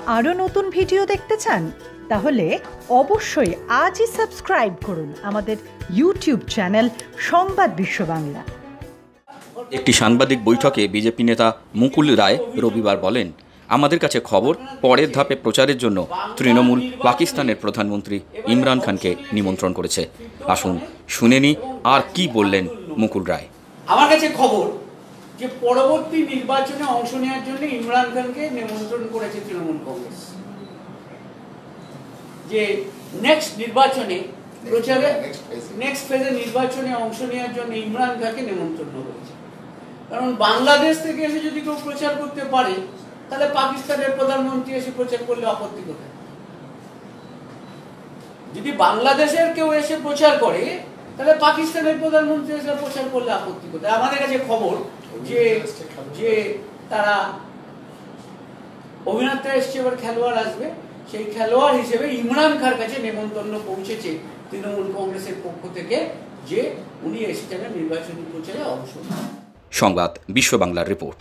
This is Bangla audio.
আরও নতুন ভিডিও দেখতে চান? তাহলে অবশ্যই আজই সাবস্ক্রাইব করুন আমাদের ইউটিউব চ্যানেল সংবাদ বিশ্ব বাংলা। একটি সাংবাদিক বৈঠকে বিজেপি নেতা মুকুল রায় রবিবার বলেন, আমাদের কাছে খবর পরের ধাপে প্রচারের জন্য তৃণমূল পাকিস্তানের প্রধানমন্ত্রী ইমরান খানকে নিমন্ত্রণ করেছে। আসুন শুনে নি আর কি বললেন মুকুল রায়। আমার কাছে খবর যে পরবর্তী নির্বাচনে অংশ নেওয়ার জন্য ইমরান খানকে নিমন্ত্রণ করেছে তৃণমূল কংগ্রেস, যে নেক্সট নির্বাচনে প্রচারে নেক্সট ফেজে নির্বাচনে অংশ নেওয়ার জন্য ইমরান খানকে নিমন্ত্রণ করেছে। কারণ বাংলাদেশ থেকে এসে যদি কেউ প্রচার করতে পারে তাহলে পাকিস্তানের প্রধানমন্ত্রী এসে প্রচার করলে আপত্তি কোথায়? যদি বাংলাদেশের কেউ এসে প্রচার করে তাহলে পাকিস্তানের প্রধানমন্ত্রী এসে প্রচার করলে আপত্তি কোথায়? আমাদের কাছে খবর যে তারা অভিনেতা এসছে, এবার খেলোয়াড় আসবে, সেই খেলোয়াড় হিসেবে ইমরান খান কাছে নেমন্তন্ন পৌঁছেছে তৃণমূল কংগ্রেসের পক্ষ থেকে যে উনি এসেছেন নির্বাচনী প্রচারে অংশ নেন। সংবাদ বিশ্ব বাংলার রিপোর্ট।